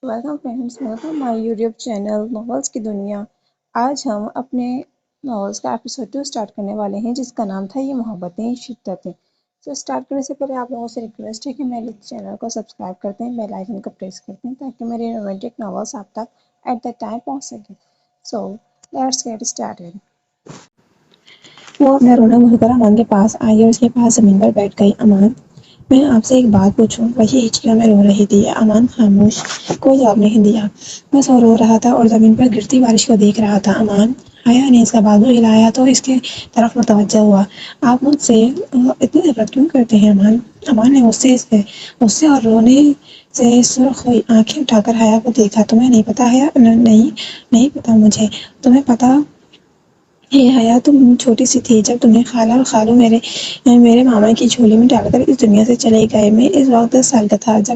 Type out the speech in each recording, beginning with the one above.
Welcome friends, welcome مائی YouTube channel novels کی دنیا۔ آج ہم اپنے ناولس کا ایپیسوڈ 2 اسٹارٹ کرنے والے ہیں، جس کا نام تھا یہ محبتیں شدتیں۔ تو اسٹارٹ کرنے سے پہلے آپ لوگوں سے ریکویسٹ ہے کہ میرے چینل کو سبسکرائب کرتے ہیں، بیل آئکن کو پریس کرتے ہیں تاکہ میرے رومانٹک ناولس آپ تک ایٹ دا ٹائم پہنچ سکے۔ So let's get started. وہ اپنا رونا بھول کر امان کے پاس آئی اور اس کے پاس زمین پر بیٹھ گئی۔ امان، میں آپ سے ایک بات پوچھوں؟ وہی ہچکیوں میں رو رہی تھی۔ امان خاموش، کوئی جواب نہیں دیا، بس وہ رو رہا تھا اور زمین پر گرتی بارش کو دیکھ رہا تھا۔ امان، حیا نے اس کا بازو ہلایا تو اس کی طرف متوجہ ہوا۔ آپ مجھ سے اتنی نفرت کیوں کرتے ہیں امان؟ امان نے غصے اور رونے سے سرخ ہوئی آنکھیں اٹھا کر حیا کو دیکھا۔ تمہیں نہیں پتا حیا؟ نہیں پتا مجھے۔ تمہیں پتا ہے حیا، تم چھوٹی سی تھی جب تمہیں خالہ اور خالو میرے ماما کی جھولی میں ڈال کر اس دنیا سے چلے گئے۔ میں اس وقت 10 سال کا تھا، جب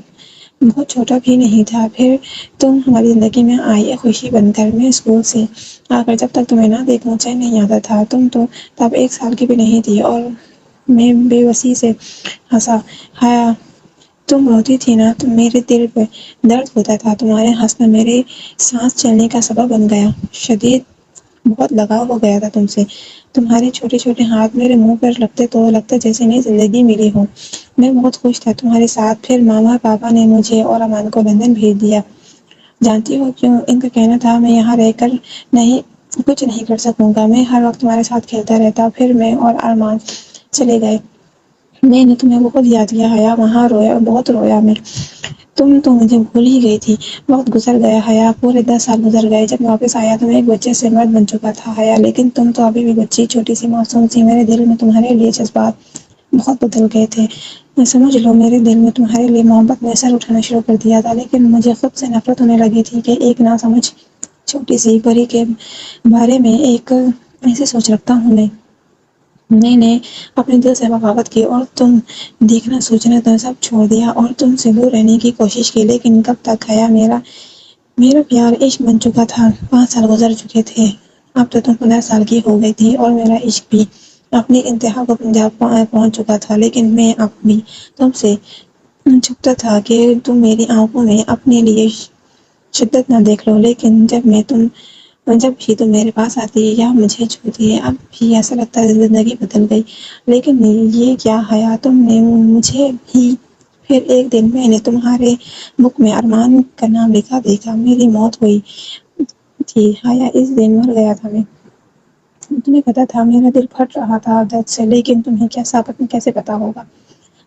بہت چھوٹا بھی نہیں تھا۔ پھر تم ہماری زندگی میں آئی ایک خوشی بن کر۔ میں اسکول سے آ کر جب تک تمہیں نہ دیکھوں چین نہیں آتا تھا۔ تم تو تب 1 سال کی بھی نہیں تھی۔ اور میں بے بسی سے ہنسا۔ حیا، تم روتی تھی نا تو میرے دل پہ درد ہوتا تھا۔ تمہارے ہنسنا میرے سانس چلنے کا سبب بن گیا۔ شدید بہت لگاؤ ہو گیا تھا تم سے۔ تمہارے چھوٹے چھوٹے ہاتھ میرے منہ پر لگتے تو لگتا جیسے نئی زندگی ملی ہو۔ میں بہت خوش تھا تمہارے ساتھ۔ پھر ماما پاپا نے مجھے اور امان کو لندن بھیج دیا۔ جانتی ہو کیوں؟ ان کا کہنا تھا میں یہاں رہ کر کچھ نہیں کر سکوں گا۔ میں ہر وقت تمہارے ساتھ کھیلتا رہتا۔ پھر میں اور ارمان چلے گئے۔ میں نے تمہیں بہت یاد کیا حیا، وہاں رویا، بہت رویا میں۔ تم تو مجھے بھول ہی گئی تھی۔ وقت گزر گیا حیا، پورے 10 سال گزر گئے۔ جب میں واپس آیا تو میں ایک بچے سے مرد بن چکا تھا حیا، لیکن تم تو ابھی بھی بچی، چھوٹی سی، معصوم سی۔ میرے دل میں تمہارے لیے جذبات بہت بدل گئے تھے۔ سمجھ لو میرے دل میں تمہارے لیے محبت نے سر اٹھانا شروع کر دیا تھا، لیکن مجھے خود سے نفرت ہونے لگی تھی کہ ایک ناسمجھ چھوٹی سی پری کے بارے میں ایسی سوچ رکھتا ہوں میں نے اپنے دل سے بغاوت کی اور تم دیکھنا سوچنا تو سب چھوڑ دیا اور تم سے دور رہنے کی کوشش کی۔ لیکن کب تک حیا؟ میرا پیار عشق بن چکا تھا۔ 5 سال گزر چکے تھے۔ اب تو تم 15 سال کی ہو گئی تھی اور میرا عشق بھی اپنی انتہا کو پہنچ چکا تھا۔ لیکن میں اب بھی تم سے چھپتا تھا کہ تم میری آنکھوں میں اپنے لیے شدت نہ دیکھ لو۔ لیکن جب بھی تم میرے پاس آتی یا مجھے چھوتی، اب بھی ایسا لگتا ہے زندگی بدل گئی۔ لیکن یہ کیا حیا؟ تم نے مجھے بھی۔ پھر ایک دن میں نے تمہارے بک میں ارمان کا نام لکھا دیکھا۔ میری موت ہوئی تھی حیا، اس دن مر گیا تھا میں۔ تمہیں پتا تھا؟ میرا دل پھٹ رہا تھا درد سے۔ لیکن تمہیں کیسے پتا ہوگا؟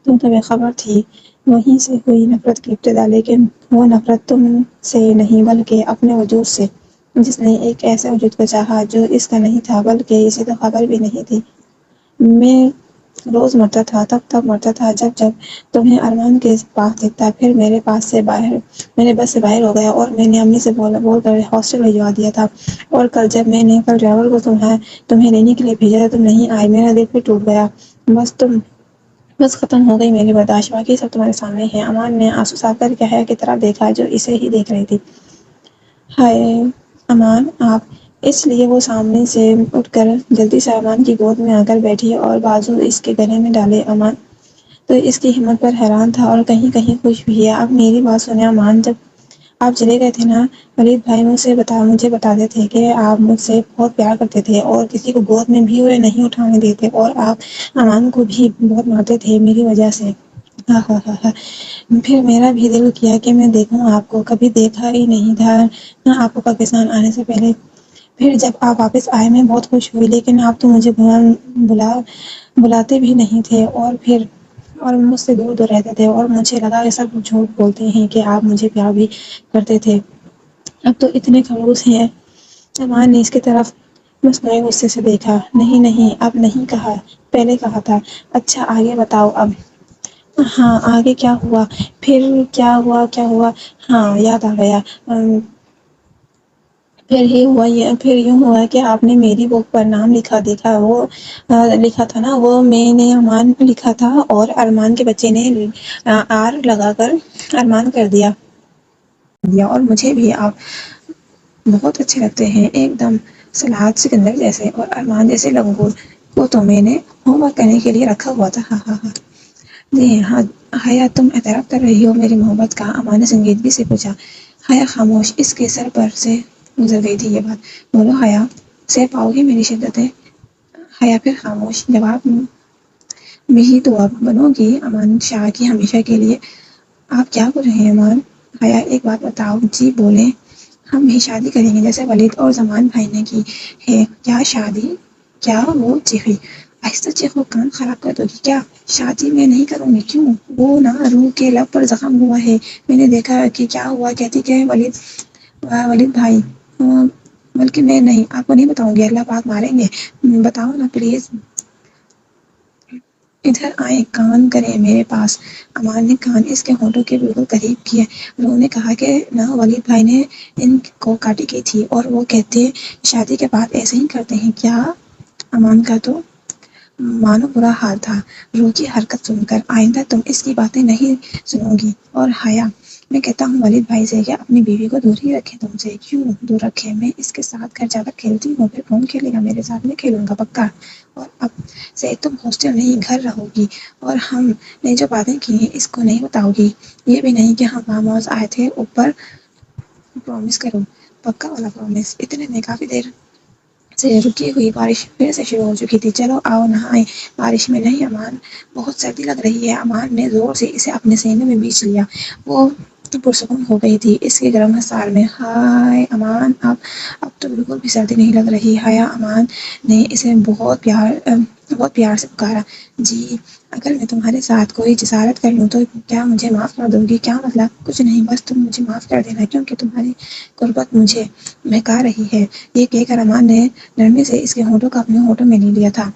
تم تو بے خبر تھی۔ وہیں سے ہوئی نفرت کی ابتدا، لیکن وہ نفرت تم سے نہیں بلکہ اپنے وجود سے، جس نے ایک ایسے وجود کو چاہا جو اس کا نہیں تھا، بلکہ اسے تو خبر بھی نہیں تھی۔ میں روز مرتا تھا، تب مرتا تھا جب تمہیں ارمان کے پاس دیکھتا۔ پھر میں بس سے باہر ہو گیا اور میں نے امی سے بول کر ہاسٹل بھجوا دیا تھا۔ اور کل جب میں نے ڈرائیور کو تمہیں لینے کے لیے بھیجا تھا، تم نہیں آئے۔ میرا دل پھر ٹوٹ گیا۔ بس ختم ہو گئی میری برداشت، باقی سب تمہارے سامنے ہے۔ امان نے آنسو صاف کر کے حیا کی طرف دیکھا جو اسے ہی دیکھ رہی تھی۔ ہائے امان، آپ! اس لیے وہ سامنے سے اٹھ کر جلدی سے امان کی گود میں آ کر بیٹھی اور بازو اس کے گلے میں ڈالے۔ امان تو اس کی ہمت پر حیران تھا اور کہیں کہیں خوش بھی ہے۔ اب میری بات سنیں امان، جب آپ چلے گئے تھے نا، ولید بھائی مجھے بتاتے تھے کہ آپ مجھ سے بہت پیار کرتے تھے اور کسی کو گود میں بھی نہیں اٹھانے دیتے، اور آپ امان کو بھی بہت مارتے تھے میری وجہ سے۔ ہاں ہاں ہاں ہاں۔ پھر میرا بھی دل کیا کہ میں دیکھوں آپ کو، کبھی دیکھا ہی نہیں تھا نہ آپ کو پاکستان آنے سے پہلے۔ پھر جب آپ واپس آئے میں بہت خوش ہوئی، لیکن آپ تو مجھے بلاتے بھی نہیں تھے اور مجھ سے دور دور رہتے تھے، اور مجھے لگا کہ سب جھوٹ بولتے ہیں کہ آپ مجھے پیار بھی کرتے تھے۔ اب تو اتنے خاموش ہیں۔ امان نے اس کی طرف مصنوعی غصے سے دیکھا۔ نہیں، اب نہیں کہا، پہلے کہا تھا۔ اچھا آگے بتاؤ اب۔ ہاں آگے کیا ہوا؟ پھر کیا ہوا؟ ہاں یاد آ گیا۔ پھر یوں ہوا کہ آپ نے میری بک پر نام لکھا تھا نا، وہ میں نے امان لکھا تھا اور ارمان کے بچے نے آر لگا کر ارمان کر دیا۔ اور مجھے بھی آپ بہت اچھے لگتے ہیں، ایک دم سلاد سکندر جیسے، اور ارمان جیسے لنگور کو تو میں نے ہوم ورک کرنے کے لیے رکھا ہوا تھا۔ ہاں ہاں ہاں۔ جی ہاں حیا، تم اعتراف کر رہی ہو میری محبت کا؟ امان نے سنجیدگی سے پوچھا۔ حیا خاموش، اس کے سر پر سے گزر گئی تھی یہ بات۔ بولو حیا، سہ پاؤ گی میری شدتیں؟ حیا پھر خاموش، جواب میں ہی تو اب بنو گی امان شاہ کی ہمیشہ کے لیے؟ آپ کیا بول رہے ہیں امان؟ حیا ایک بات بتاؤ۔ جی بولیں، ہم بھی شادی کریں گے جیسے ولید اور زمان بھائی نے کی ہے۔ کیا شادی؟ کیا؟ وہ چیخی۔ آہستہ چیخو، کان خراب کر دو گی کیا؟ شادی میں نہیں کروں گی۔ کیوں؟ وہ نا روح کے لب پر زخم ہوا ہے، میں نے دیکھا کہ کیا ہوا کہتی کہ ولید بھائی بلکہ میں نہیں، آپ کو نہیں بتاؤں گی، اللہ پاک ماریں گے، بتاؤ نا پلیز۔ ادھر آئیں، کان کریں میرے پاس۔ امان نے کان اس کے ہونٹوں کے بالکل قریب کیے۔ روح نے کہا کہ نہ ولید بھائی نے ان کو کاٹی کی تھی اور وہ کہتے شادی کے بعد ایسے ہی کرتے ہیں کیا؟ امان کا تو مانو برا حال تھا روح کی حرکت سن کر۔ آئندہ تم اس کی باتیں نہیں سنو گی۔ اور حیا، میں کہتا ہوں ولید بھائی سے کہ اپنی بیوی کو دور ہی رکھے تم سے۔ کیوں دور رکھے؟ میں اس کے ساتھ گھر جا کر کھیلتی ہوں، پھر کون کھیلے گا میرے ساتھ؟ میں کھیلوں گا پکا۔ اور اب سے تم ہاسٹل نہیں گھر رہو گی، اور ہم نے جو باتیں کی ہیں اس کو نہیں بتاؤ گی، یہ بھی نہیں کہ ہم فارم ہاؤس آئے تھے اوپر، پرومس کرو، پکا والا پرومس۔ اتنے میں کافی دیر سے رکی ہوئی بارش پھر سے شروع ہو چکی تھی۔ چلو آؤ نہائیں۔ بارش میں نہیں امان، بہت سردی لگ رہی ہے۔ امان نے زور سے اسے اپنے سینے میں بیچ لیا، وہ پرسکون ہو گئی تھی اس کے گرم حصار میں۔ ہائے امان، اب تو بالکل بھی سردی نہیں لگ رہی۔ حیا امان نے اسے بہت پیار سے پکارا۔ جی، اگر میں تمہارے ساتھ کوئی جسارت کر لوں تو کیا مجھے معاف کر دو گی؟ کیا مطلب؟ کچھ نہیں، بس تم مجھے معاف کر دینا، کیونکہ تمہاری قربت مجھے بہکا رہی ہے۔ یہ کہہ کر امان نے نرمی سے اس کے ہونٹوں کو اپنے ہونٹوں میں لے لیا تھا۔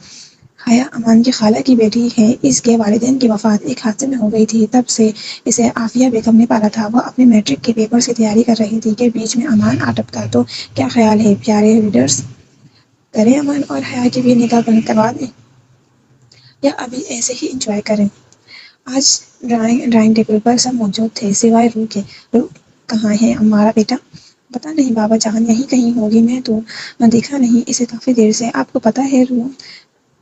حیا امان کی خالہ کی بیٹی ہے۔ اس کے والدین کی وفات ایک حادثے میں ہو گئی تھی، تب سے اسے عافیہ بیگم نے پالا تھا۔ وہ اپنے میٹرک کے پیپر کی تیاری کر رہی تھی کہ بیچ میں امان آ ٹپکا۔ تو کیا خیال ہے پیارے ریڈرز، کریں امان اور حیا کی بھی نکاح کروا دیں، یا ابھی ایسے ہی انجوائے کریں؟ آج ڈرائنگ ٹیبل پر سب موجود تھے سوائے روح کے۔ روح کہاں ہے ہمارا بیٹا؟ پتہ نہیں بابا جان، یہیں کہیں ہوگی، میں تو دیکھا نہیں اسے کافی دیر سے۔ آپ کو پتہ ہے روح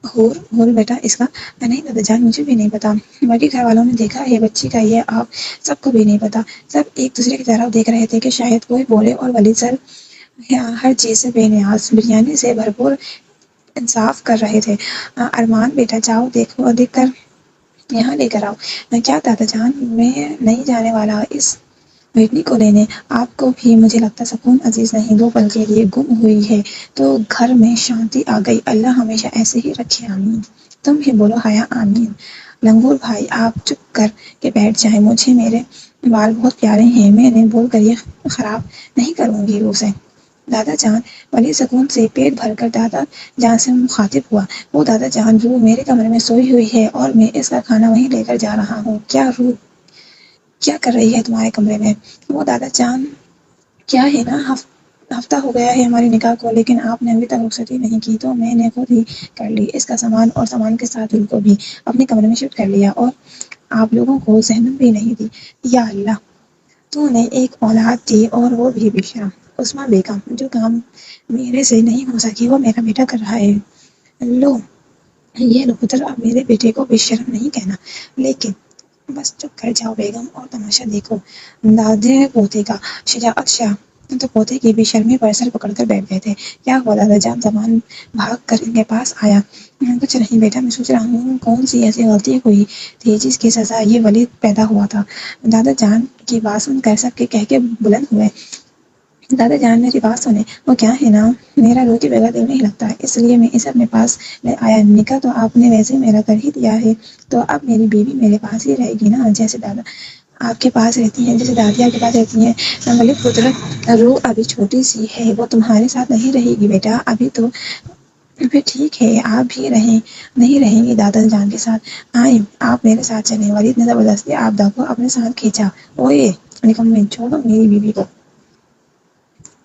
ہور بیٹا اس کا؟ نہیں دادا جان، مجھے بھی نہیں پتا، باقی گھر والوں نے دیکھا ہے بچی کا، یہ آپ سب کو بھی نہیں پتا۔ سب ایک دوسرے کی طرف دیکھ رہے تھے کہ شاید کوئی بولے، اور ولید سر ہر چیز سے بے نیاز، بریانی سے بھرپور انصاف کر رہے تھے۔ ارمان بیٹا جاؤ دیکھ کر یہاں لے کر آؤ۔ کیا دادا جان؟ میں نہیں جانے والا اس بیٹی کو لینے۔ آپ کو بھی مجھے لگتا سکون عزیز نہیں دو پل کے لیے گم ہوئی ہے تو گھر میں شانتی آ گئی، اللہ ہمیشہ ایسے ہی رکھے، آمین۔ تم بھی بولو حیا، آمین۔ لنگور بھائی آپ چپ کر کے بیٹھ جائیں، مجھے میرے بال بہت پیارے ہیں، میں نے بول کر یہ خراب نہیں کروں گی روح سے۔ دادا جان، ولید سکون سے پیٹ بھر کر دادا جان سے مخاطب ہوا۔ وہ دادا جان، روح میرے کمرے میں سوئی ہوئی ہے اور میں اس کا کھانا وہیں لے کر جا رہا ہوں۔ کیا روح کیا کر رہی ہے تمہارے کمرے میں؟ وہ دادا جان، کیا ہے نا، ہفتہ ہو گیا ہے ہماری نکاح کو، لیکن آپ نے ابھی تک رخصتی نہیں کی تو میں نے خود ہی کر لی، اس کا سامان اور سامان کے ساتھ روح کو بھی اپنے کمرے میں شفٹ کر لیا، اور آپ لوگوں کو زحمت بھی نہیں دی۔ یا اللہ، تو نے ایک اولاد دی اور وہ بھی بے شرم۔ عثمہ بیگم، جو کام میرے سے نہیں ہو سکی وہ میرا بیٹا کر رہا ہے۔ یہ لو پتر، اب میرے بیٹے کو بے شرم نہیں کہنا، لیکن بس چپ کر جاؤ بیگم اور تماشا دیکھو دادے پوتے کا۔ شجاعت شاہ تو پوتے کی بے شرمی پر سر پکڑ کر بیٹھ گئے تھے۔ کیا ہوا دادا جان؟ زمان بھاگ کر ان کے پاس آیا۔ کچھ نہیں بیٹا، میں سوچ رہا ہوں کون سی ایسی غلطی ہوئی تھی جس کی سزا یہ ولید پیدا ہوا تھا۔ دادا جان کی بات سن کر سب کے کہکے بلند ہوئے۔ دادا جان میری بات سنیں، وہ کیا ہے نا، میرا روح کے بغیر دل نہیں لگتا، اس لیے میں اسے اپنے پاس لے آیا۔ نکاح تو آپ نے ویسے میرا کر ہی دیا ہے، تو اب میری بیوی میرے پاس ہی رہے گی نا، جیسے دادا آپ کے پاس رہتی ہیں، جیسے دادی آپ کے پاس رہتی ہیں۔ ولید پتر، روح ابھی چھوٹی سی ہے، وہ تمہارے ساتھ نہیں رہے گی بیٹا، ابھی تو پھر ٹھیک ہے، آپ بھی نہیں رہیں گی دادا جان کے ساتھ، آئیں آپ میرے ساتھ چلیں۔ ولید نے زبردستی آبدہ کو اپنے ساتھ کھینچا۔ اوئے نکمے، چھوڑو میری بیوی کو،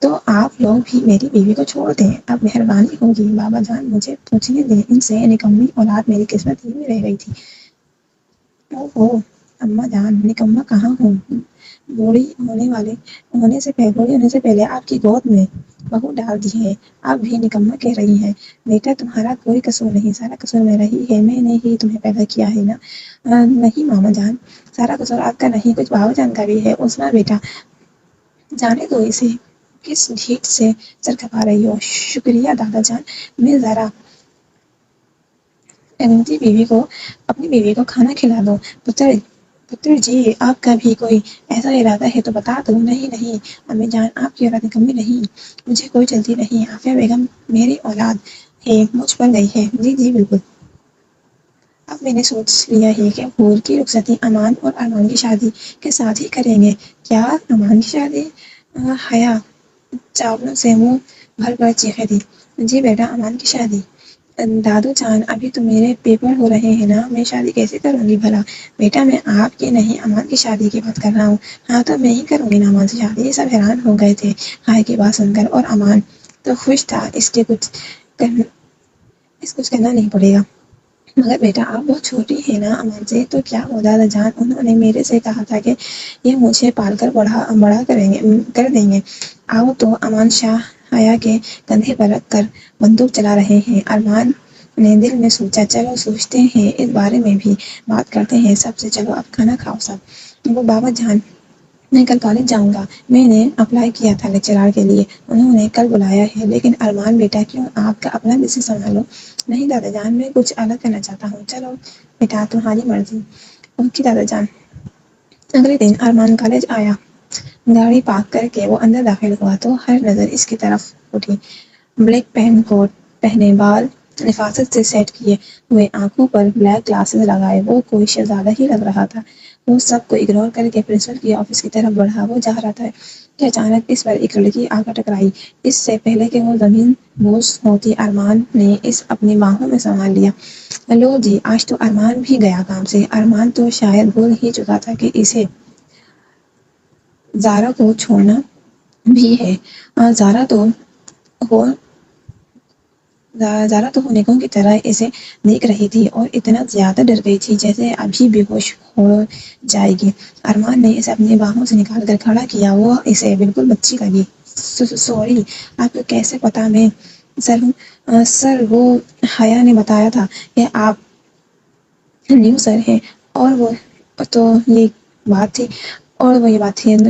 تو آپ لوگ بھی میری بیوی کو چھوڑ دیں، اب مہربانی ہوگی۔ بابا جان مجھے پوچھنے دیں، ان سے نکمی اولاد میری قسمت ہی میں رہ گئی تھی۔ اوہو اماں جان، نکما کہاں ہوں، بوڑھی ہونے سے پہلے آپ کی گود میں بہو ڈال دی ہے، اب بھی نکما کہہ رہی ہیں؟ بیٹا تمہارا کوئی قصور نہیں، سارا قصور میرا ہی ہے، میں نے ہی تمہیں پیدا کیا ہے نا۔ نہیں ماما جان، سارا قصور آپ کا نہیں، کچھ بابا جان کا بھی ہے۔ عثمہ بیٹا، جانے دو اسے کس ڈھیٹ سے سر کھپا رہی ہو۔ شکریہ دادا جان، میں ذرا اپنی بیوی کو کھانا کھلا دو۔ پتر جی، آپ کا بھی کوئی ایسا ارادہ ہے تو بتا دو۔ نہیں نہیں امی جان، آپ کی اولاد نکمی نہیں، مجھے کوئی جلدی نہیں۔ عافیہ بیگم میری اولاد ہے، مجھ پر گئی ہے۔ جی جی بالکل، اب میں نے سوچ لیا ہے کہ حور کی رخصتی امان اور ارمان کی شادی کے ساتھ ہی کریں گے۔ کیا ارمان کی شادی؟ حیا چاولوں سے منہ بھر کر چیخے دی۔ جی بیٹا، امان کی شادی۔ دادو جان، ابھی تو میرے پیپر ہو رہے ہیں نا، میں شادی کیسے کروں گی بھلا؟ بیٹا میں آپ کی نہیں امان کی شادی کی بات کر رہا ہوں۔ ہاں تو میں ہی کروں گی نا امان سے شادی۔ یہ سب حیران ہو گئے تھے حیا کی بات سن کر، اور امان تو خوش تھا، اس کچھ کرنا نہیں پڑے گا۔ مگر بیٹا آپ بہت چھوٹی ہیں نا امان سے، تو کیا ہو دادا جان، انہوں نے میرے سے کہا تھا کہ یہ مجھے پال کر بڑا کر دیں گے۔ آؤ تو امان شاہ حیا کے کندھے پر رکھ کر بندوق چلا رہے ہیں۔ ارمان نے دل میں سوچا، چلو سوچتے ہیں اس بارے میں بھی بات کرتے ہیں سب سے۔ چلو اب کھانا کھاؤ سب۔ وہ بابا جان، میں کل کالج جاؤں گا، میں نے اپلائی کیا تھا لیکچرار کے لیے، انہوں نے کل بلایا ہے۔ لیکن ارمان بیٹا کیوں، آپ کا اپنا بزنس سنبھالو۔ نہیں دادا جان، میں کچھ الگ کرنا چاہتا ہوں۔ چلو بیٹا تمہاری مرضی۔ اوکے دادا جان۔ اگلے دن ارمان کالج آیا۔ گاڑی پارک کر کے وہ اندر داخل ہوا تو ہر نظر اس کی طرف اٹھی۔ بلیک پین کوٹ پہنے، بال نفاست سے سیٹ کیے ہوئے، آنکھوں پر بلیک گلاسز لگائے، وہ کوئی شہزادہ ہی لگ رہا تھا۔ وہ سب کو اگنور کر کے پرنسپل کے آفس کی طرف بڑھا۔ وہ جا رہا تھا کہ اچانک اس پر ایک لڑکی آ کر ٹکرائی۔ اس سے پہلے کہ وہ زمین بوس ہوتی، ارمان نے اسے اپنی باہوں میں سنبھال لیا۔ لو جی، آج تو ارمان بھی گیا کام سے۔ ارمان تو شاید بھول ہی چکا تھا کہ اسے زارا کو چھوڑنا بھی ہے۔ زارا تو ہونیکوں کی طرح اسے دیکھ رہی تھی اور اتنا زیادہ ڈر گئی تھی جیسے ابھی بے ہوش ہو جائے گی۔ ارمان نے اسے اپنی باہوں سے نکال کر کھڑا کیا۔ وہ اسے بالکل بچی لگی۔ سوری، آپ کو کیسے پتا میں سر ہوں؟ سر، وہ حیا نے بتایا تھا کہ آپ نیو سر ہیں۔ اور وہ تو یہ بات تھی۔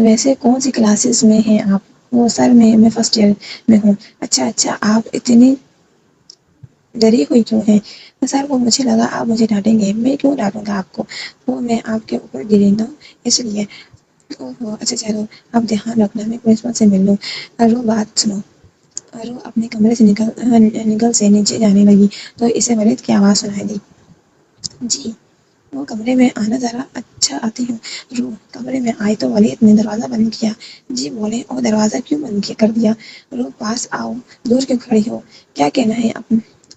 ویسے کون سی کلاسز میں ہیں آپ؟ وہ سر، میں فرسٹ ایئر میں ہوں۔ اچھا، آپ اتنی ڈری ہوئی کیوں ہیں؟ سر، وہ مجھے لگا آپ مجھے ڈانٹیں گے۔ میں کیوں ڈانٹوں گا آپ کو؟ وہ میں آپ کے اوپر گری نا، اس لیے۔ اوہو، اچھا چلو، اب دھیان رکھنا، میں پرنسپل سے مل لوں۔ رو بات سنو۔ رو اپنے کمرے سے نگل سے نیچے جانے لگی تو اسے ولید کی آواز سنائی دی۔ جی، وہ کمرے میں آنا ذرا۔ اچھا آتی ہوں۔ رو کمرے میں آئی تو ولید نے دروازہ بند کیا۔ جی بولیں۔ اور دروازہ کیوں بند کر دیا؟ رو پاس آؤ، دور کیوں کھڑی ہو؟ کیا کہنا ہے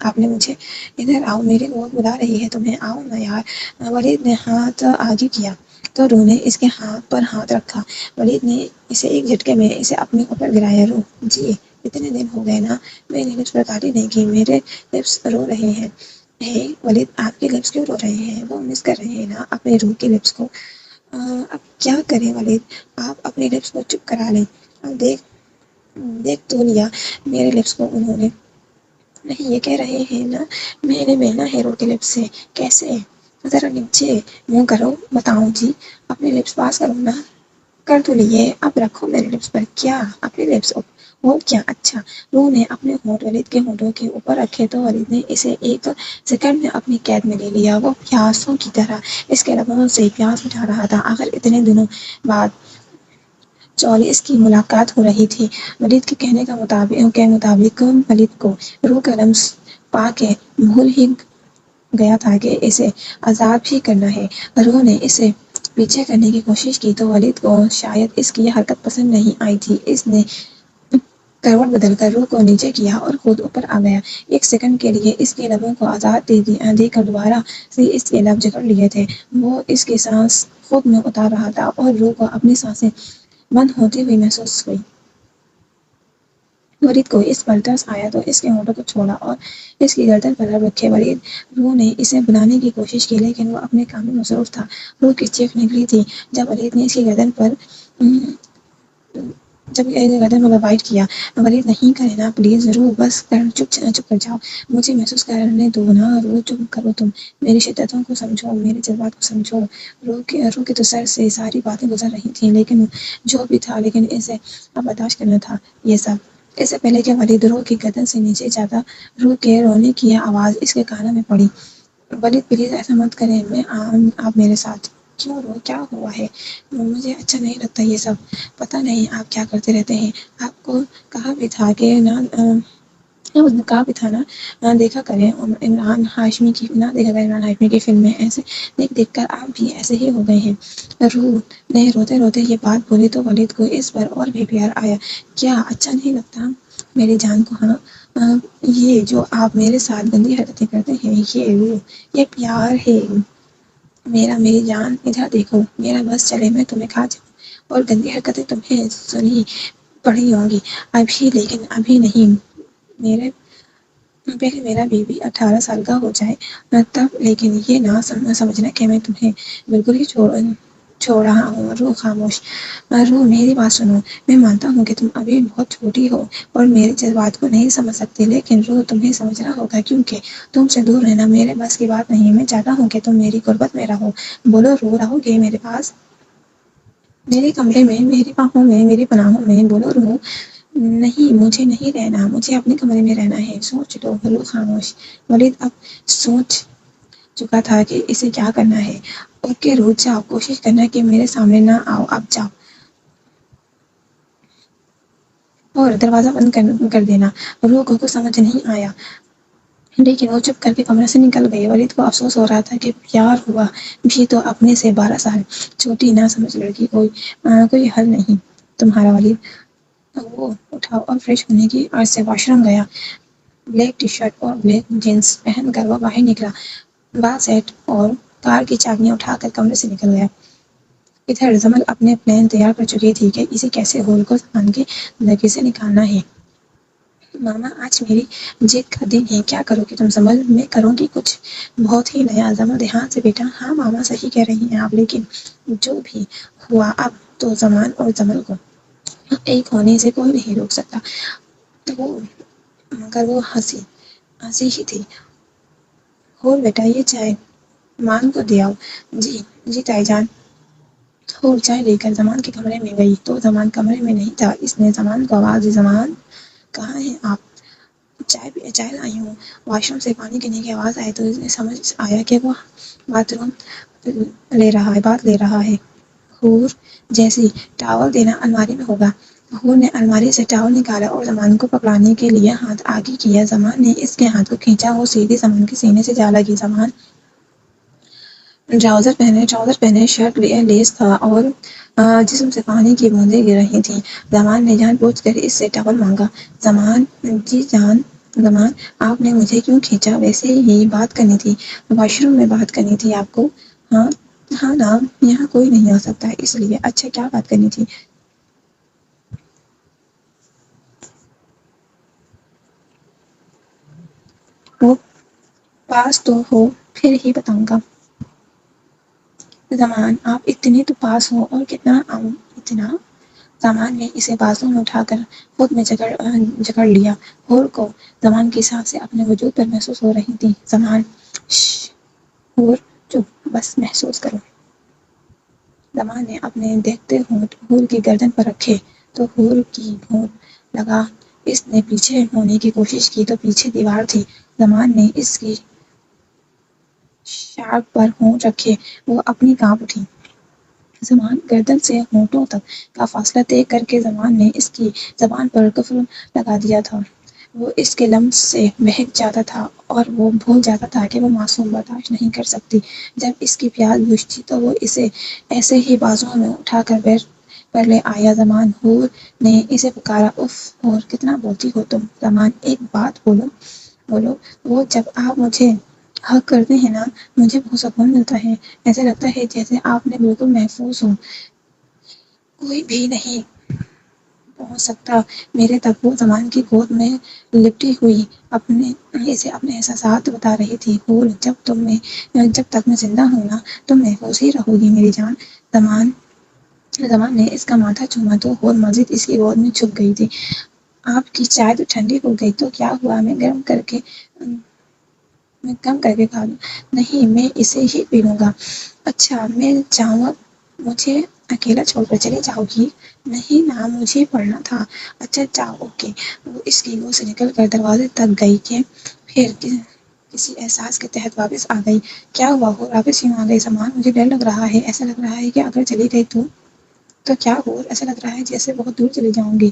آپ نے مجھے؟ ادھر آؤ، میری روح بلا رہی ہے تمہیں۔ آؤ نا یار۔ ولید نے ہاتھ آگے کیا تو رو نے اس کے ہاتھ پر ہاتھ رکھا۔ ولید نے اسے ایک جھٹکے میں اسے اپنے اوپر گرایا۔ رو جی، اتنے دن ہو گئے نا، میں نے لپس پر کاٹی نہیں کی، میرے لپس رو رہے ہیں۔ ولید، آپ کے لپس کیوں رو رہے ہیں؟ وہ مس کر رہے ہیں نا اپنے روح کے لپس کو۔ اب کیا کریں ولید، آپ اپنے لپس کو چپ کرا لیں۔ اب دیکھ تو لیا میرے لپس کو انہوں نے۔ نہیں، یہ کہہ رہے ہیں نا میں نے ملنا ہے رو کے لپس سے۔ کیسے؟ ذرا نیچے منہ کرو، بتاؤں جی؟ اپنے لپس پاس کرو نا۔ کر تو لیے، اب رکھو میرے لپس پر۔ کیا؟ اپنے لپس؟ ہونٹ کیا؟ اچھا۔ رو نے اپنے ہونٹ ولید کے ہونٹوں کے اوپر رکھے تو ولید نے اسے ایک سیکنڈ میں اپنی قید میں لے لیا۔ وہ پیاسوں کی طرح اس کے لبوں سے پیاس بجھا رہا تھا۔ آخر اتنے دنوں بعد 44 کی ملاقات ہو رہی تھی۔ ولید کے کہنے کے مطابق ولید کو رو کا لمس پا کے بھول ہی گیا تھا کہ اسے عذاب ہی کرنا ہے۔ رو نے اسے پیچھے کرنے کی کوشش کی تو ولید کو شاید اس کی یہ حرکت پسند نہیں آئی تھی۔ اس نے کروٹ بدل کر رو کو نیچے کیا اور خود اوپر آ گیا۔ ایک سیکنڈ کے لیے اس کے لبوں کو آزاد دے کر دوبارہ سے اس کے لب جکڑ لیے تھے۔ وہ اس کی سانس خود میں اتار رہا تھا اور رو کو اپنی سانسیں بند ہوتی ہوئی محسوس ہوئی۔ ولید کو اس پر ترس آیا تو اس کے ہونٹوں کو چھوڑا اور اس کی گردن پر لب رکھے۔ رو نے اسے بلانے کی کوشش کی لیکن وہ اپنے کام میں مصروف تھا۔ رو کی چیخ نکلی تھی جب ولید نے اس کی گردن پر جب گردن کو بائٹ کیا۔ ولید نہیں کرے نا پلیز، روح بس چپ کر جاؤ، مجھے محسوس کرنے دو نا، روح چپ کرو، تم میری شدتوں کو سمجھو، میرے جذبات کو سمجھو۔ روح کے تو سر سے ساری باتیں گزر رہی تھیں، لیکن جو بھی تھا، لیکن اسے اب برداشت کرنا تھا یہ سب۔ اس سے پہلے کہ ولید روح کی گردن سے نیچے جاتا، روح کے رونے کی آواز اس کے کانوں میں پڑی۔ ولید پلیز ایسا مت کریں، آپ میرے ساتھ کیوں رو، کیا ہوا ہے؟ مجھے اچھا نہیں لگتا یہ سب، پتہ نہیں آپ کیا کرتے رہتے ہیں۔ آپ کو کہا بھی تھا کہ نہ دیکھا کریں عمران ہاشمی کی فلمیں، ایسے دیکھ کر آپ بھی ایسے ہی ہو گئے ہیں۔ روح نے روتے روتے یہ بات بولی تو ولید کو اس پر اور بھی پیار آیا۔ کیا اچھا نہیں لگتا میری جان کو؟ ہاں، یہ جو آپ میرے ساتھ گندی حرکتیں کرتے ہیں، یہ پیار ہے میری جان، ادھر دیکھو، میرا بس چلے میں تمہیں کھا جاؤں، اور گندی حرکتیں تمہیں سنی پڑی ہوں گی ابھی، لیکن ابھی نہیں، پہلے میرا بیبی 18 سال کا ہو جائے تب، لیکن یہ نہ سمجھنا کہ میں تمہیں بالکل ہی چھوڑ رہا ہوں۔ روح خاموش۔ روح میری بات سنو، میں مانتا ہوں کہ تم ابھی بہت چھوٹی ہو اور میرے جذبات کو نہیں سمجھ سکتی، لیکن روح تمہیں سمجھنا ہوگا، کیونکہ تم سے دور رہنا میرے بس کی بات نہیں۔ میں چاہتا ہوں کہ تم میری قربت میں رہو۔ بولو روح، رہو گے میرے پاس، میرے کمرے میں، میری باہوں میں، میری پناہوں میں؟ بولو روح۔ نہیں، مجھے نہیں رہنا، مجھے اپنے کمرے میں رہنا ہے۔ سوچ لو۔ روح خاموش۔ ولید اب سوچ چکا تھا کہ اسے کیا کرنا ہے۔ اوکے روح، جاؤ، کوشش کرنا کہ میرے سامنے نہ آؤ، اب جاؤ، اور دروازہ بند کر دینا۔ روح کو کچھ سمجھ نہیں آیا، لیکن وہ چپ کر کے کمرے سے نکل گئی۔ ولید کو افسوس ہو رہا تھا کہ پیار ہوا بھی تو اپنے سے 12 سال چھوٹی نہ سمجھ لڑکی کوئی حل نہیں تمہارا ولید۔ وہ اٹھا اور فریش ہونے کی عرض سے واش روم گیا۔ بلیک ٹی شرٹ اور بلیک جینس پہن کر وہ باہر نکلا، بال سیٹ اور کار کی چابیاں اٹھا کر کمرے سے نکل گیا۔ ادھر زمل اپنے پلان تیار کر چکی تھی کہ اسے کیسے ہول کو زمان کی زندگی سے نکالنا ہے۔ ماما آج میری جیت کا دن ہے، کیا کرو گی تم زمل؟ میں کروں گی کچھ بہت ہی نیا۔ زمل دھیان سے بیٹا۔ ہاں ماما، صحیح کہہ رہی ہیں آپ، لیکن جو بھی ہوا اب تو زمان اور زمل کو ایک ہونے سے کوئی نہیں روک سکتا۔ مگر وہ ہنسی ہی تھی۔ ہول بیٹا، یہ چائے مان کو دے آؤ۔ جی جی تائی جان۔ ہول چائے لے کر زمان کے کمرے میں گئی تو زمان کمرے میں نہیں تھا۔ اس نے زمان کو آواز دی، زمان کہاں ہیں آپ؟ چائے لائی ہوں۔ واش روم سے پانی گرنے کی آواز آئی تو اسے سمجھ آیا کہ وہ بات لے رہا ہے۔ حور جیسی ٹاول دینا الماری میں ہوگا۔ حور نے الماری سے ٹاول نکالا اور زمان کو پکڑانے کے لیے ہاتھ آگے کیا۔ زمان نے اس کے ہاتھ کو کھینچا، وہ سیدھی زمان کے سینے سے جا لگی۔ زمان ٹراؤزر پہنے، شرٹ لیس تھا اور جسم سے پانی کی بوندیں گر رہی تھیں۔ زمان نے جان بوجھ کر اس سے ٹاول مانگا۔ زمان جی جان۔ زمان آپ نے مجھے کیوں کھینچا؟ ویسے ہی بات کرنی تھی، واش روم میں بات کرنی تھی آپ کو۔ ہاں نا، یہاں کوئی نہیں آ سکتا اس لیے۔ اچھا، کیا بات کرنی تھی؟ وہ پاس تو ہو پھر ہی بتاؤں گا۔ زمان آپ اتنے تو پاس ہو، اور کتنا اتنا؟ زمان نے اسے بازو میں اٹھا کر خود میں جکڑ لیا۔ حور کو زمان کی سانسیں اپنے وجود پر محسوس ہو رہی تھیں۔ زمان شش، حور چپ، بس محسوس کرو۔ زمان نے اپنے دیکھتے ہونٹ حور کی گردن پر رکھے تو حور کی ہونٹ لگا۔ اس نے پیچھے ہونے کی کوشش کی تو پیچھے دیوار تھی۔ زمان نے اس کی شارٹ پر ہونٹ رکھے، وہ اپنی کانپ اٹھی۔ زمان گردن سے ہونٹوں تک کا فاصلہ طے کر کے زمان نے اس کی زبان پر قفل لگا دیا تھا۔ وہ اس کے لمس سے بہک جاتا تھا اور وہ بھول جاتا تھا کہ وہ معصوم برداشت نہیں کر سکتی۔ جب اس کی پیاس بجھی تو وہ اسے ایسے ہی بازوؤں میں اٹھا کر بیڈ پر لے آیا۔ زمان حور نے اسے پکارا۔ اف حور، کتنا بولتی ہو تم؟ زمان ایک بات بولو۔ وہ جب آپ مجھے حق کرتے ہیں نا، مجھے بہت سکون ملتا ہے، ایسا لگتا ہے جیسے آپ نے بالکل محفوظ ہوں، کوئی بھی نہیں پہنچ سکتا میرے تک۔ وہ زمان کی گود میں لپٹی ہوئی اسے اپنے احساسات بتا رہی تھی۔ حور، جب تک میں زندہ ہوں نا، تم محفوظ ہی رہو گی میری جان۔ زمان زمان نے اس کا ماتھا چوما تو حور مزید اس کی گود میں چھپ گئی تھی۔ آپ کی چائے تو ٹھنڈی ہو گئی، تو کیا ہوا، میں کم کر کے کھا لوں؟ نہیں، میں اسے ہی پی لوں گا۔ اچھا، میں جاؤں اب؟ مجھے اکیلا چھوڑ کر چلی جاؤ گی؟ نہیں نا، مجھے پڑھنا تھا۔ اچھا جاؤ، اوکے۔ وہ اس کی گود سے نکل کر دروازے تک گئی کہ پھر کسی احساس کے تحت واپس آ گئی۔ کیا ہوا ہو، واپس کیوں آ گئی؟ زمان، مجھے ڈر لگ رہا ہے، ایسا لگ رہا ہے کہ اگر چلی گئی تو کیا ہو، ایسا لگ رہا ہے جیسے بہت دور چلی جاؤں گی۔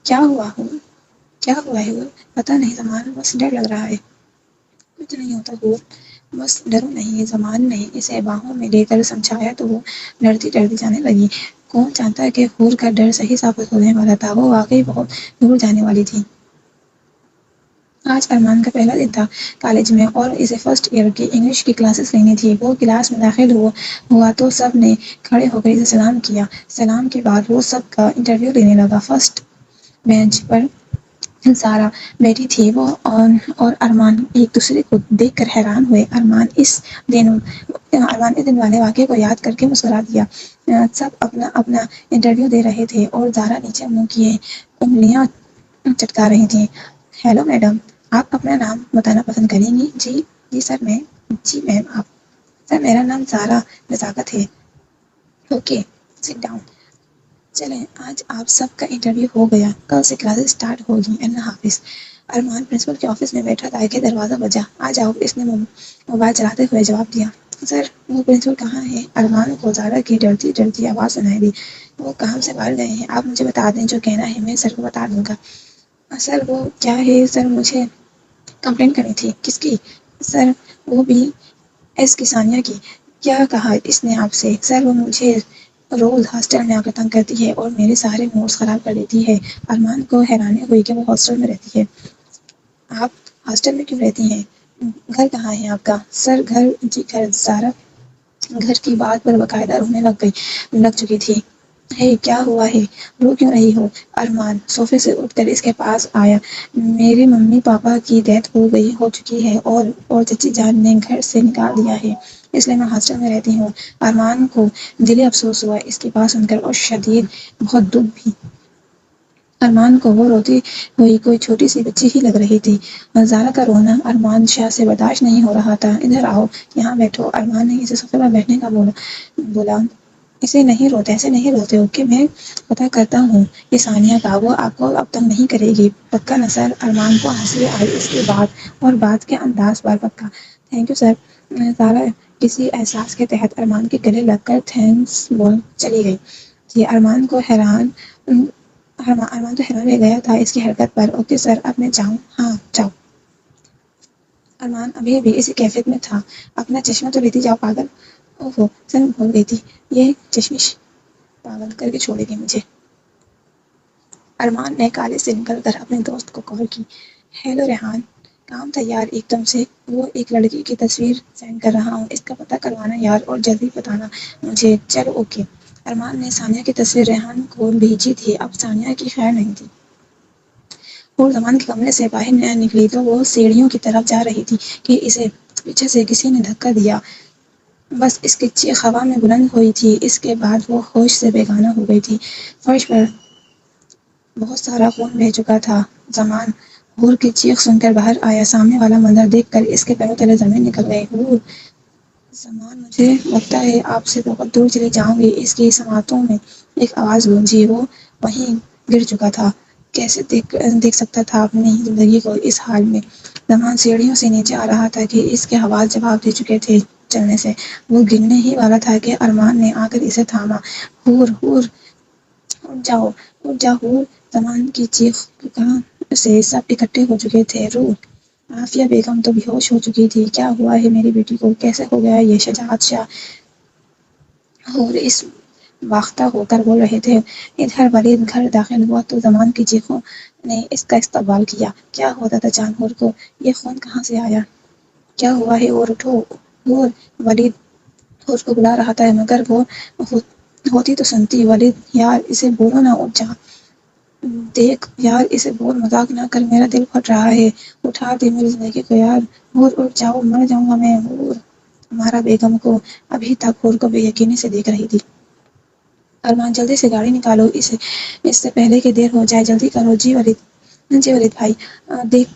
کیا ہوا ہو؟ کیا ہوا ہے؟ پتہ نہیں زمان، بس ڈر لگ رہا ہے۔ کچھ نہیں ہوتا ہو، بس ڈرو نہیں۔ زمان نے اسے باہوں میں لے کر سمجھایا تو وہ ڈرتی ڈرتی جانے لگی۔ کون جانتا کہ حور کا ڈر صحیح ثابت ہونے والا تھا، وہ واقعی بہت دور جانے والی تھی۔ آج ارمان کا پہلا دن تھا کالج میں، اور اسے فرسٹ ایئر کی انگلش کی کلاسز لینی تھی۔ وہ کلاس میں داخل ہوا تو سب نے کھڑے ہو کر اسے سلام کیا۔ سلام کے بعد وہ سب کا انٹرویو لینے لگا۔ فرسٹ بینچ پر سارا بیٹھی تھی، وہ اور ارمان ایک دوسرے کو دیکھ کر حیران ہوئے۔ ارمان اس دن والے واقعے کو یاد کر کے مسکرا دیا۔ سب اپنا اپنا انٹرویو دے رہے تھے اور زارا نیچے منہ کیے انگلیاں چٹکا رہی تھی۔ ہیلو میڈم، آپ اپنا نام بتانا پسند کریں گی؟ جی سر، جی میم، آپ؟ سر، میرا نام زارا نزاکت ہے۔ Okay, sit down. چلیں، آج آپ سب کا انٹرویو ہو گیا، کل سے کلاسز سٹارٹ ہوگی۔ اللہ حافظ۔ ارمان پرنسپل کے آفس میں بیٹھا تھا کہ دروازہ بجا۔ آ جاؤ، اس نے موبائل چلاتے ہوئے جواب دیا۔ سر، وہ پرنسپل کہاں ہے؟ ارمان کو زارا کی ڈرتی ڈرتی آواز سنائی دی۔ وہ کام سے باہر گئے ہیں، آپ مجھے بتا دیں، جو کہنا ہے میں سر کو بتا دوں گا۔ سر، وہ کیا ہے سر، مجھے کمپلین کرنی تھی۔ کس کی؟ سر، وہ بھی ایس کی ثانیہ کی۔ کیا کہا اس نے آپ سے؟ سر، وہ مجھے روز ہاسٹل میں آ کر تنگ کرتی ہے اور میرے سارے نوٹس خراب کر دیتی ہے۔ ارمان کو حیرانی ہوئی کہ وہ ہاسٹل میں رہتی ہے۔ آپ ہاسٹل میں کیوں رہتی ہیں؟ گھر کہاں ہے آپ کا؟ سر، گھر زارا گھر کی بات پر باقاعدہ رونے لگ چکی تھی۔ ہے، کیا ہوا ہے؟ رو کیوں رہی ہو؟ ارمان صوفے سے اٹھ کر اس کے پاس آیا۔ میرے ممی پاپا کی ڈیتھ ہو چکی ہے اور چچی جان نے گھر سے نکال دیا ہے، اس لیے میں ہاسٹل میں رہتی ہوں۔ ارمان کو دلی افسوس ہوا اس کی بات سن کر، اور شدید بہت دکھ بھی۔ ارمان کو وہ روتی ہوئی کوئی چھوٹی سی بچی ہی لگ رہی تھی۔ زارا کا رونا ارمان شاہ سے برداشت نہیں ہو رہا تھا۔ ادھر آؤ، یہاں بیٹھو۔ ارمان نے اسے صوفے پر بیٹھنے کا بولا۔ ایسے نہیں روتے، اوکے؟ میں پتہ کرتا ہوں یہ ثانیہ کا، وہ آپ کو اب تنگ نہیں کرے گی، پکا نا سر؟ ارمان کو ہنسی آئی اس کی بات کے انداز پر۔ پکا، تھینک یو سر۔ زارا کسی احساس کے تحت ارمان کے گلے لگ کر تھینکس بول چلی گئی تھی۔ ارمان تو حیران رہ گیا تھا اس کی حرکت پر۔ اوکے سر، اب میں جاؤں؟ ہاں جاؤ۔ ارمان ابھی بھی اسی کیفیت میں تھا۔ اپنا چشمہ تو لیتی جاؤ، پاگل۔ اوہو سر، میں بھول گئی تھی، یہ چشمش پاگل کر کے چھوڑے گی مجھے۔ ارمان نے کالج سے نکل کر اپنے دوست کو کال کی۔ ہیلو ریحان، کام تھا یار ایک دم سے، وہ ایک لڑکی کی تصویر سینڈ کر رہا ہوں، اس کا پتہ کروانا یار، اور جلدی بتانا مجھے۔ چلو اوکے۔ ارمان نے ثانیہ کی تصویر ریحان کو بھیجی تھی۔ اب ثانیہ کی خیر نہیں تھی۔ اور زمان کے کمرے سے باہر نکلی تو وہ سیڑھیوں کی طرف جا رہی تھی کہ اسے پیچھے سے کسی نے دھکا دیا۔ بس اس کی چیخ ہوا میں بلند ہوئی تھی، اس کے بعد وہ ہوش سے بیگانہ ہو گئی تھی۔ فرش پر بہت سارا خون بہہ چکا تھا۔ زمان حور کی چیخ سن کر باہر آیا۔ سامنے والا منظر دیکھ کر اس کے پیروں تلے زمین نکل گئی۔ حور! زمان، مجھے لگتا ہے آپ سے بہت دور چلی جاؤں گی۔ اس کی سماعتوں میں ایک آواز گونجی۔ وہ وہیں گر چکا تھا۔ کیسے دیکھ سکتا تھا اپنی زندگی کو اس حال میں؟ زمان سیڑھیوں سے نیچے آ رہا تھا کہ اس کے حواس جواب دے چکے تھے چلنے سے۔ وہ گرنے ہی والا تھا کہ ارمان نے آ کر اسے تھاما۔ حور! اٹھ جا حور! زمان کی چیخ سے سب اکٹھے ہو چکے تھے۔ روح! عافیہ بیگم تو بے ہوش ہو چکی تھی۔ کیا ہوا ہے میری بیٹی کو؟ کیسے ہو گیا یہ؟ شجاعت شاہ حور اس باختہ ہو کر بول رہے تھے۔ ادھر ولید گھر داخل ہوا تو زمان کی چیخوں نے اس کا استقبال کیا۔ کیا ہوا دادا جان حور کو؟ یہ خون کہاں سے آیا؟ کیا ہوا ہے حور؟ اٹھو حور! ولید حور کو بلا رہا تھا مگر وہ ہوتی تو سنتی۔ ولید یار اسے بولو نا، اٹھ جا۔ دیکھ یار اسے بول، مذاق نہ کر، میرا دل پھٹ رہا ہے، اٹھا دے میری زندگی کو یار۔ حور اٹھ جاؤ، مر جاؤں گا میں۔ حور! مارا بیگم کو ابھی تک حور کو بے یقینی سے دیکھ رہی تھی۔ ارمان جلدی سے گاڑی نکالو، اس سے پہلے کہ دیر ہو جائے، جلدی کرو۔ جی ولید بھائی، دیکھ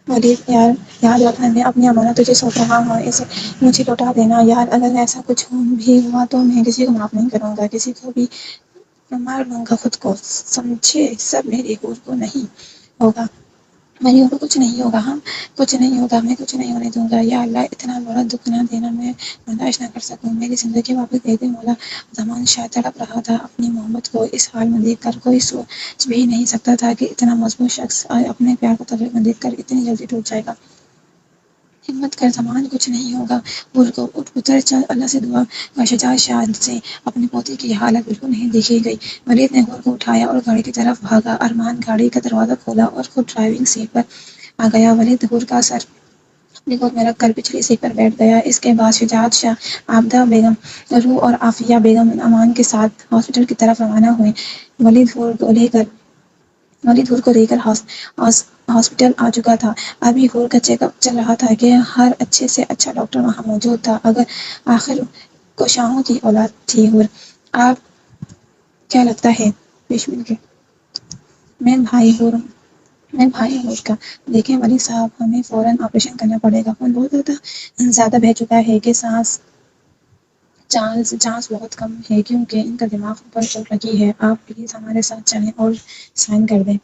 ولید یار، یاد رکھنا میں اپنی امانت تجھے سونپ رہا ہوں، اسے مجھے لوٹا دینا یار۔ اگر ایسا کچھ بھی ہوا تو میں کسی کو معاف نہیں کروں گا، کسی کو بھی مار لوں گا خود کو، سمجھے؟ سب میری حور کو نہیں ہوگا، میری حور کو کچھ نہیں ہوگا، ہم کچھ نہیں ہوگا، میں کچھ نہیں ہونے دوں گا یا اللہ، اتنا بڑا دکھ نہ دینا میں برداشت نہ کر سکوں، میری زندگی واپس دے دے مولا۔ زمان شاہ تڑپ رہا تھا اپنی محبت کو اس حال میں دیکھ کر، کوئی سوچ بھی نہیں سکتا تھا کہ اتنا مضبوط شخص اپنے پیار کو تقریب میں دیکھ کر اتنی جلدی ٹوٹ جائے گا۔ ہمت کر زمان، کچھ نہیں ہوگا، بھول کو اٹھ اتر چل، اللہ سے دعا کر۔ شجاع شاہ سے اپنی پوتی کی حالت بالکل نہیں دیکھی گئی۔ ولید نے حور کو اٹھایا اور گاڑی کی طرف بھاگا۔ ارمان گاڑی کا دروازہ کھولا اور خود ڈرائیونگ سیٹ پر آ گیا۔ ولید حور کا سر اپنی گود میں رکھ کر پچھلی سیٹ پر بیٹھ گیا۔ اس کے بعد شجاعت شاہ، عابدہ بیگم، روح اور عافیہ بیگم امان کے ساتھ ہاسپٹل کی طرف روانہ ہوئے۔ ولید حور کو لے کر ہاسپٹل آ چکا تھا۔ ابھی حور کا چیک اپ چل رہا تھا کہ ہر اچھے سے اچھا ڈاکٹر وہاں موجود تھا۔ آخر کوشاہوں کی اولاد تھی حور۔ آپ کیا لگتا ہے؟ بسم کے میں بھائی ہوں اس کا۔ دیکھیں ولید صاحب، ہمیں فوراً آپریشن کرنا پڑے گا، خون بہت زیادہ بہہ چکا ہے کہ چانس بہت کم ہے کیونکہ ان کا دماغ پر چوٹ لگی ہے۔ آپ پلیز ہمارے ساتھ چلیں اور سائن کر دیں۔